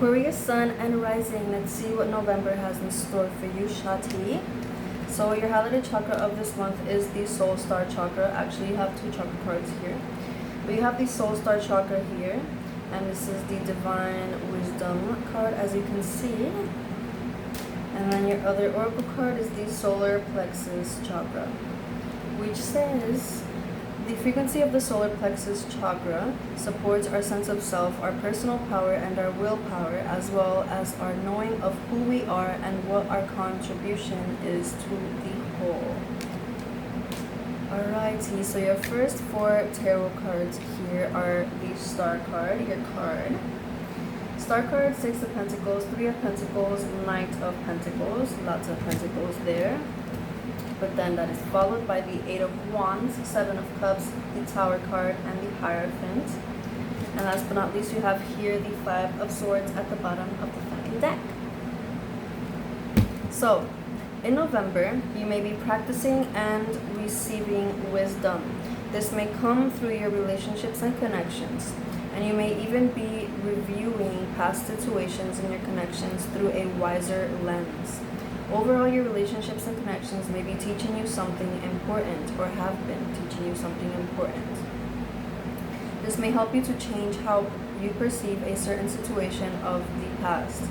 Aquarius Sun and Rising. Let's see what November has in store for you, Shati. So your holiday chakra of this month is the Soul Star chakra. Actually, you have two chakra cards here. But you have the Soul Star chakra here. And this is the Divine Wisdom card, as you can see. And then your other oracle card is the Solar Plexus chakra, which says the frequency of the solar plexus chakra supports our sense of self, our personal power, and our willpower, as well as our knowing of who we are and what our contribution is to the whole. Alrighty, so your first four tarot cards here are the Star card, your card. Star card, Six of Pentacles, Three of Pentacles, Knight of Pentacles, lots of pentacles there. But then that is followed by the Eight of Wands, Seven of Cups, the Tower card, and the Hierophant. And last but not least, you have here the Five of Swords at the bottom of the fucking deck. So, in November, you may be practicing and receiving wisdom. This may come through your relationships and connections. And you may even be reviewing past situations in your connections through a wiser lens. Overall, your relationships and connections may be teaching you something important, or have been teaching you something important. This may help you to change how you perceive a certain situation of the past.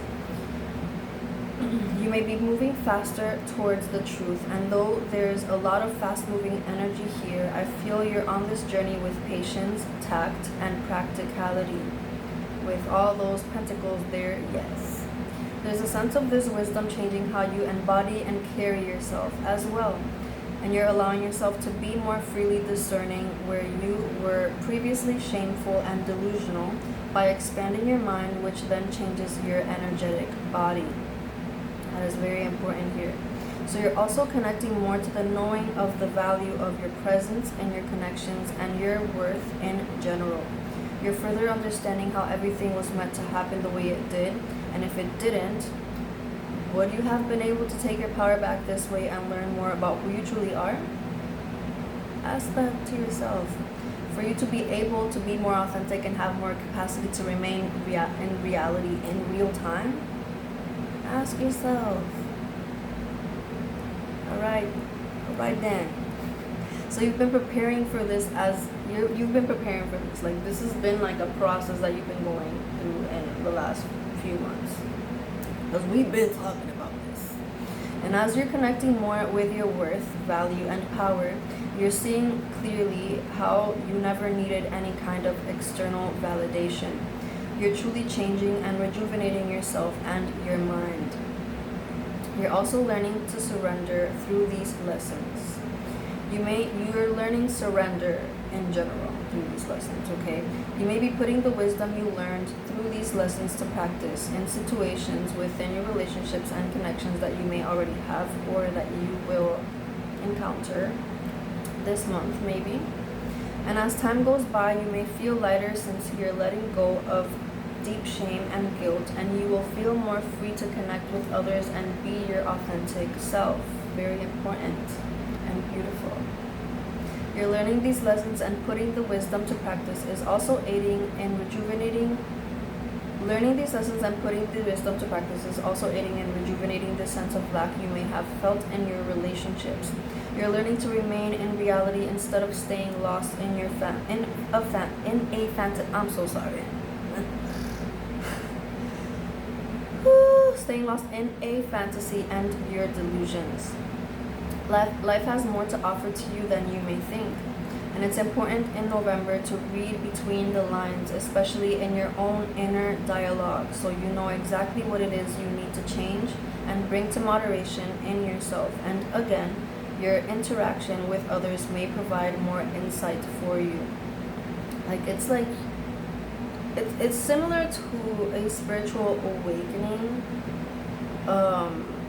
You may be moving faster towards the truth, and though there's a lot of fast-moving energy here, I feel you're on this journey with patience, tact, and practicality. With all those pentacles there, yes. There's a sense of this wisdom changing how you embody and carry yourself as well. And you're allowing yourself to be more freely discerning where you were previously shameful and delusional by expanding your mind, which then changes your energetic body. That is very important here. So you're also connecting more to the knowing of the value of your presence and your connections and your worth in general. You're further understanding how everything was meant to happen the way it did, and if it didn't, would you have been able to take your power back this way and learn more about who you truly are? Ask that to yourself. For you to be able to be more authentic and have more capacity to remain in reality in real time, ask yourself. Alright then. So you've been preparing for this you've been preparing for this. Like, this has been like a process that you've been going through in the last few months. Because we've been talking about this. And as you're connecting more with your worth, value, and power, you're seeing clearly how you never needed any kind of external validation. You're truly changing and rejuvenating yourself and your mind. You're also learning to surrender through these lessons. You're learning surrender in general through these lessons, okay? You may be putting the wisdom you learned through these lessons to practice in situations within your relationships and connections that you may already have or that you will encounter this month, maybe. And as time goes by, you may feel lighter since you're letting go of deep shame and guilt, and you will feel more free to connect with others and be your authentic self. Very important and beautiful. You're learning these lessons and putting the wisdom to practice is also aiding in rejuvenating. Learning these lessons and putting the wisdom to practice is also aiding in rejuvenating the sense of lack you may have felt in your relationships. You're learning to remain in reality instead of staying lost in your I'm so sorry. Staying lost in a fantasy and your delusions. Life has more to offer to you than you may think. And it's important in November to read between the lines, especially in your own inner dialogue, so you know exactly what it is you need to change and bring to moderation in yourself. And again, your interaction with others may provide more insight for you. It's similar to a spiritual awakening.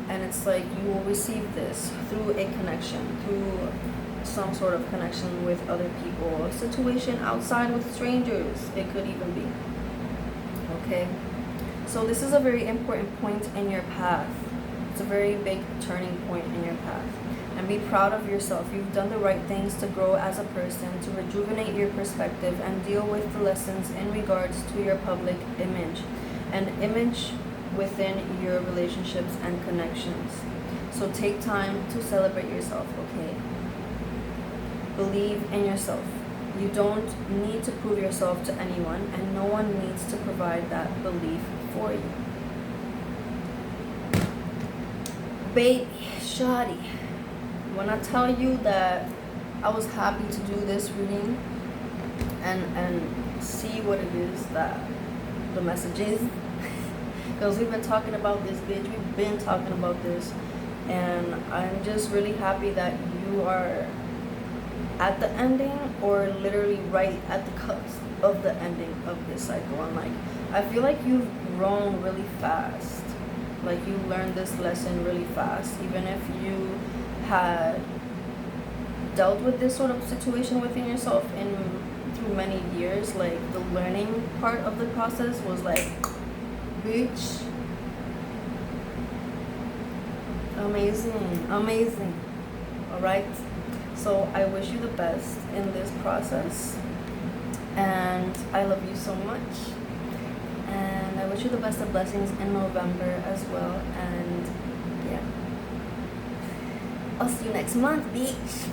And it's like you will receive this through a connection, through some sort of connection with other people, a situation outside with strangers, it could even be. Okay? So this is a very important point in your path. It's a very big turning point in your path. And be proud of yourself. You've done the right things to grow as a person, to rejuvenate your perspective and deal with the lessons in regards to your public image. an image within your relationships and connections. So take time to celebrate yourself, okay? Believe in yourself. You don't need to prove yourself to anyone, and no one needs to provide that belief for you. Baby, shawty, when I tell you that I was happy to do this reading and see what it is that the message is, because we've been talking about this, bitch. We've been talking about this, and I'm just really happy that you are at the ending, or literally right at the cusp of the ending of this cycle. And like, I feel like you've grown really fast. Like, you learned this lesson really fast, even if you had dealt with this sort of situation within yourself through many years. Like, the learning part of the process was like, bitch, amazing. All right, so I wish you the best in this process, and I love you so much, and I wish you the best of blessings in November as well. And yeah, I'll see you next month, bitch.